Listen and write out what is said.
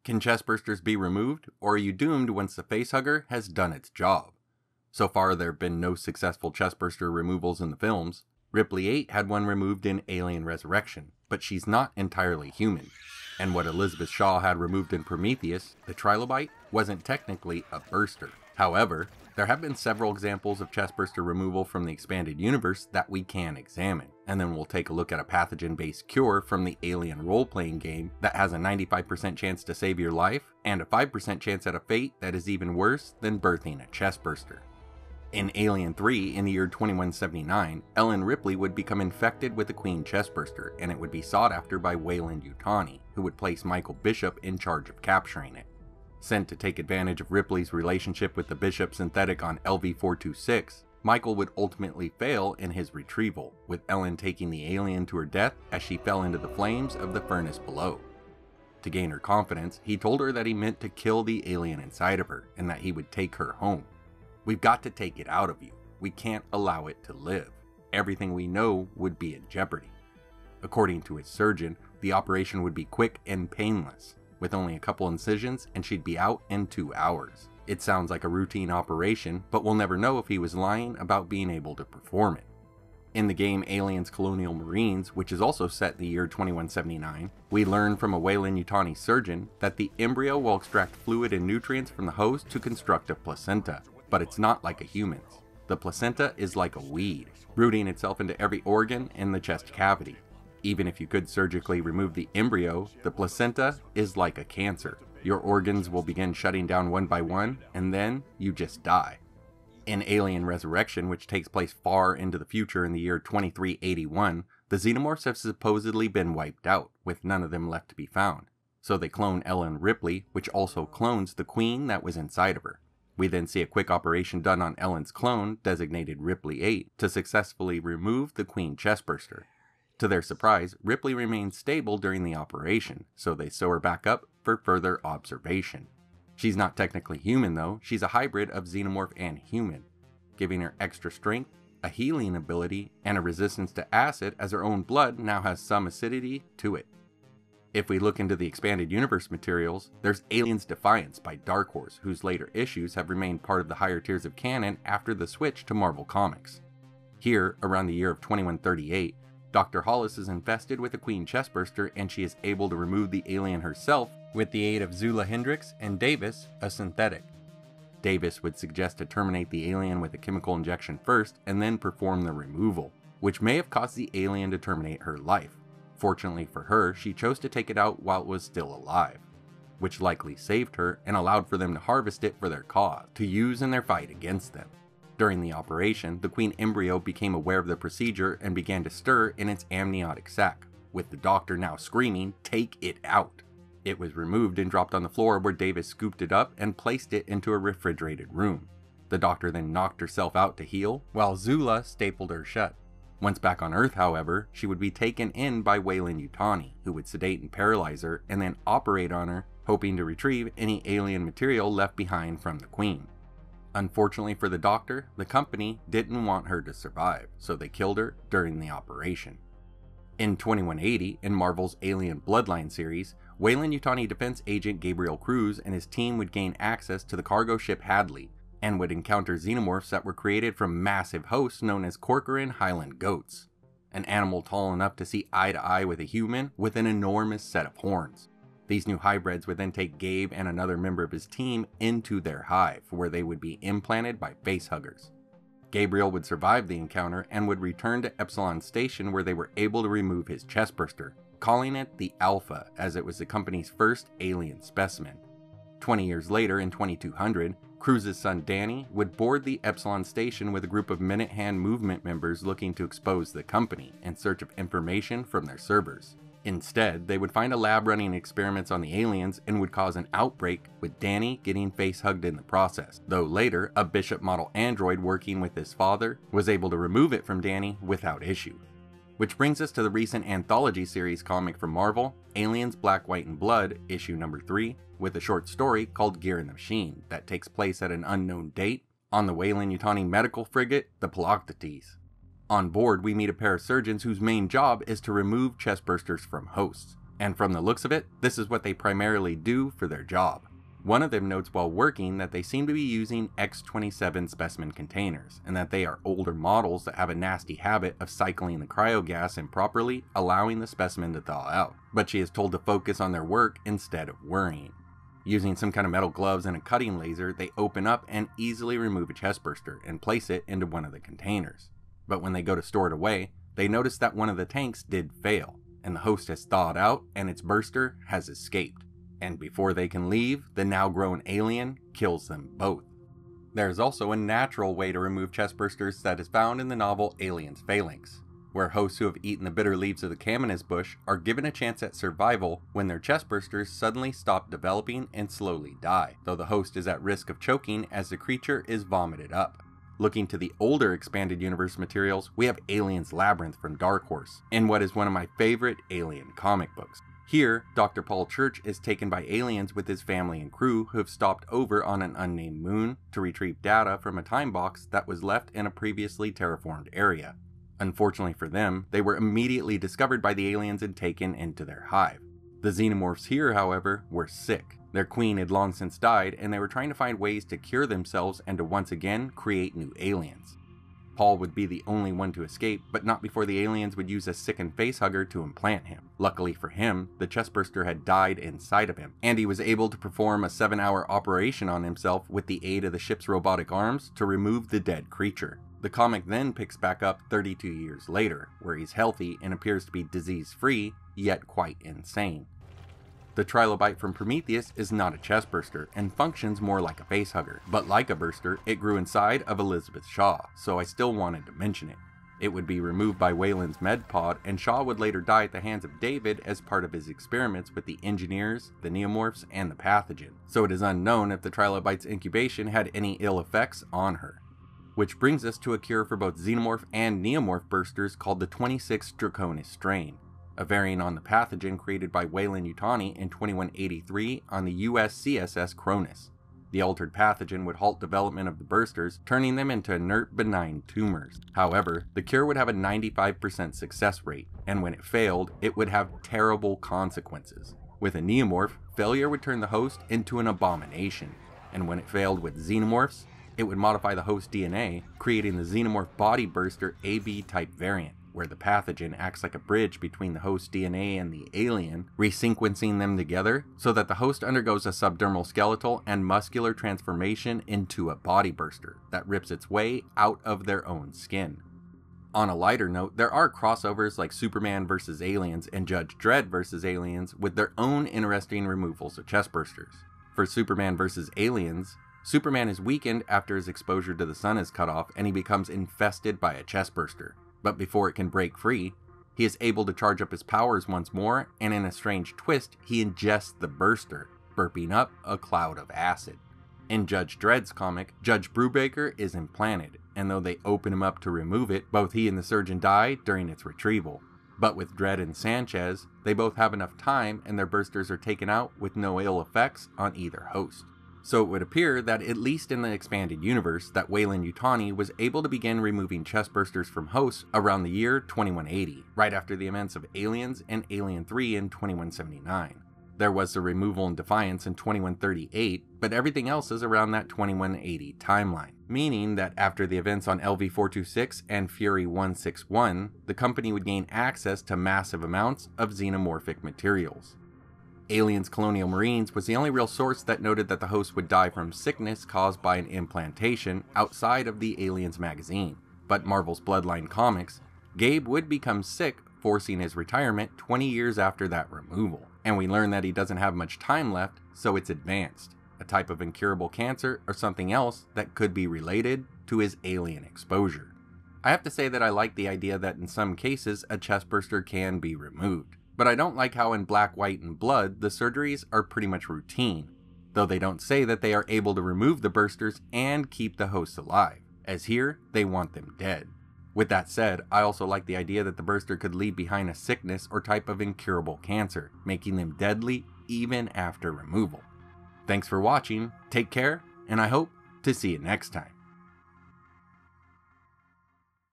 Can chestbursters be removed, or are you doomed once the facehugger has done its job? So far, there have been no successful chestburster removals in the films. Ripley 8 had one removed in Alien Resurrection, but she's not entirely human. And what Elizabeth Shaw had removed in Prometheus, the trilobite, wasn't technically a burster. However, there have been several examples of chestburster removal from the expanded universe that we can examine, and then we'll take a look at a pathogen-based cure from the Alien role-playing game that has a 95% chance to save your life, and a 5% chance at a fate that is even worse than birthing a chestburster. In Alien 3, in the year 2179, Ellen Ripley would become infected with the Queen Chestburster, and it would be sought after by Weyland-Yutani, who would place Michael Bishop in charge of capturing it. Sent to take advantage of Ripley's relationship with the Bishop synthetic on LV-426, Michael would ultimately fail in his retrieval, with Ellen taking the alien to her death as she fell into the flames of the furnace below. To gain her confidence, he told her that he meant to kill the alien inside of her, and that he would take her home. "We've got to take it out of you. We can't allow it to live. Everything we know would be in jeopardy." According to his surgeon, the operation would be quick and painless, with only a couple incisions, and she'd be out in 2 hours. It sounds like a routine operation, but we'll never know if he was lying about being able to perform it. In the game Aliens Colonial Marines, which is also set in the year 2179, we learn from a Weyland-Yutani surgeon that the embryo will extract fluid and nutrients from the host to construct a placenta, but it's not like a human's. The placenta is like a weed, rooting itself into every organ in the chest cavity. Even if you could surgically remove the embryo, the placenta is like a cancer. Your organs will begin shutting down one by one, and then you just die. In Alien Resurrection, which takes place far into the future in the year 2381, the xenomorphs have supposedly been wiped out, with none of them left to be found. So they clone Ellen Ripley, which also clones the queen that was inside of her. We then see a quick operation done on Ellen's clone, designated Ripley 8, to successfully remove the Queen Chestburster. To their surprise, Ripley remains stable during the operation, so they sew her back up for further observation. She's not technically human though, she's a hybrid of xenomorph and human, giving her extra strength, a healing ability, and a resistance to acid as her own blood now has some acidity to it. If we look into the expanded universe materials, there's Aliens Defiance by Dark Horse, whose later issues have remained part of the higher tiers of canon after the switch to Marvel Comics. Here, around the year of 2138, Dr. Hollis is infested with a Queen Chestburster, and she is able to remove the alien herself with the aid of Zula Hendricks and Davis, a synthetic. Davis would suggest to terminate the alien with a chemical injection first and then perform the removal, which may have caused the alien to terminate her life. Fortunately for her, she chose to take it out while it was still alive, which likely saved her and allowed for them to harvest it for their cause, to use in their fight against them. During the operation, the queen embryo became aware of the procedure and began to stir in its amniotic sac, with the doctor now screaming, "Take it out!" It was removed and dropped on the floor, where Davis scooped it up and placed it into a refrigerated room. The doctor then knocked herself out to heal, while Zula stapled her shut. Once back on Earth, however, she would be taken in by Weyland-Yutani, who would sedate and paralyze her and then operate on her, hoping to retrieve any alien material left behind from the queen. Unfortunately for the doctor, the company didn't want her to survive, so they killed her during the operation. In 2180, in Marvel's Alien Bloodline series, Weyland-Yutani defense agent Gabriel Cruz and his team would gain access to the cargo ship Hadley, and would encounter xenomorphs that were created from massive hosts known as Corcoran Highland goats, an animal tall enough to see eye to eye with a human with an enormous set of horns. These new hybrids would then take Gabe and another member of his team into their hive, where they would be implanted by facehuggers. Gabriel would survive the encounter and would return to Epsilon Station, where they were able to remove his chestburster, calling it the Alpha, as it was the company's first alien specimen. 20 years later, in 2200, Cruz's son Danny would board the Epsilon Station with a group of Minute Hand movement members looking to expose the company in search of information from their servers. Instead, they would find a lab running experiments on the aliens and would cause an outbreak, with Danny getting face-hugged in the process, though later, a Bishop model android working with his father was able to remove it from Danny without issue. Which brings us to the recent anthology series comic from Marvel, Aliens Black, White, and Blood, issue number 3, with a short story called Gear in the Machine that takes place at an unknown date on the Weyland-Yutani medical frigate, the Philoctetes. On board, we meet a pair of surgeons whose main job is to remove chestbursters from hosts. And from the looks of it, this is what they primarily do for their job. One of them notes while working that they seem to be using X-27 specimen containers, and that they are older models that have a nasty habit of cycling the cryogas improperly, allowing the specimen to thaw out. But she is told to focus on their work instead of worrying. Using some kind of metal gloves and a cutting laser, they open up and easily remove a chestburster and place it into one of the containers. But when they go to store it away, they notice that one of the tanks did fail, and the host has thawed out and its burster has escaped. And before they can leave, the now grown alien kills them both. There is also a natural way to remove chestbursters that is found in the novel Alien's Phalanx, where hosts who have eaten the bitter leaves of the caminus bush are given a chance at survival when their chestbursters suddenly stop developing and slowly die, though the host is at risk of choking as the creature is vomited up. Looking to the older expanded universe materials, we have Alien's Labyrinth from Dark Horse, in what is one of my favorite Alien comic books. Here, Dr. Paul Church is taken by aliens with his family and crew who have stopped over on an unnamed moon to retrieve data from a time box that was left in a previously terraformed area. Unfortunately for them, they were immediately discovered by the aliens and taken into their hive. The xenomorphs here, however, were sick. Their queen had long since died, and they were trying to find ways to cure themselves and to once again create new aliens. Paul would be the only one to escape, but not before the aliens would use a sickened facehugger to implant him. Luckily for him, the chestburster had died inside of him, and he was able to perform a 7-hour operation on himself with the aid of the ship's robotic arms to remove the dead creature. The comic then picks back up 32 years later, where he's healthy and appears to be disease-free, yet quite insane. The trilobite from Prometheus is not a chestburster and functions more like a facehugger, but like a burster, it grew inside of Elizabeth Shaw, so I still wanted to mention it. It would be removed by Weyland's med pod, and Shaw would later die at the hands of David as part of his experiments with the engineers, the neomorphs, and the pathogen, so it is unknown if the trilobite's incubation had any ill effects on her. Which brings us to a cure for both xenomorph and neomorph bursters called the 26 Draconis strain, a variant on the pathogen created by Weyland-Yutani in 2183 on the USCSS Cronus. The altered pathogen would halt development of the bursters, turning them into inert benign tumors. However, the cure would have a 95% success rate, and when it failed, it would have terrible consequences. With a neomorph, failure would turn the host into an abomination, and when it failed with xenomorphs, it would modify the host DNA, creating the xenomorph body burster AB type variant, where the pathogen acts like a bridge between the host DNA and the alien, resequencing them together so that the host undergoes a subdermal skeletal and muscular transformation into a body burster that rips its way out of their own skin. On a lighter note, there are crossovers like Superman vs. Aliens and Judge Dredd vs. Aliens with their own interesting removals of chestbursters. For Superman vs. Aliens, Superman is weakened after his exposure to the sun is cut off and he becomes infested by a chestburster. But before it can break free, he is able to charge up his powers once more, and in a strange twist, he ingests the burster, burping up a cloud of acid. In Judge Dredd's comic, Judge Brubaker is implanted, and though they open him up to remove it, both he and the surgeon die during its retrieval. But with Dredd and Sanchez, they both have enough time and their bursters are taken out with no ill effects on either host. So it would appear that at least in the expanded universe, that Weyland-Yutani was able to begin removing chestbursters from hosts around the year 2180, right after the events of Aliens and Alien 3 in 2179. There was the removal in Defiance in 2138, but everything else is around that 2180 timeline, meaning that after the events on LV-426 and Fury 161, the company would gain access to massive amounts of xenomorphic materials. Aliens Colonial Marines was the only real source that noted that the host would die from sickness caused by an implantation outside of the Aliens magazine. But Marvel's Bloodline comics, Gabe would become sick, forcing his retirement 20 years after that removal. And we learn that he doesn't have much time left, so it's advanced, a type of incurable cancer or something else that could be related to his alien exposure. I have to say that I like the idea that in some cases a chestburster can be removed. But I don't like how in Black, White, and Blood, the surgeries are pretty much routine, though they don't say that they are able to remove the bursters and keep the hosts alive, as here, they want them dead. With that said, I also like the idea that the burster could leave behind a sickness or type of incurable cancer, making them deadly even after removal. Thanks for watching, take care, and I hope to see you next time.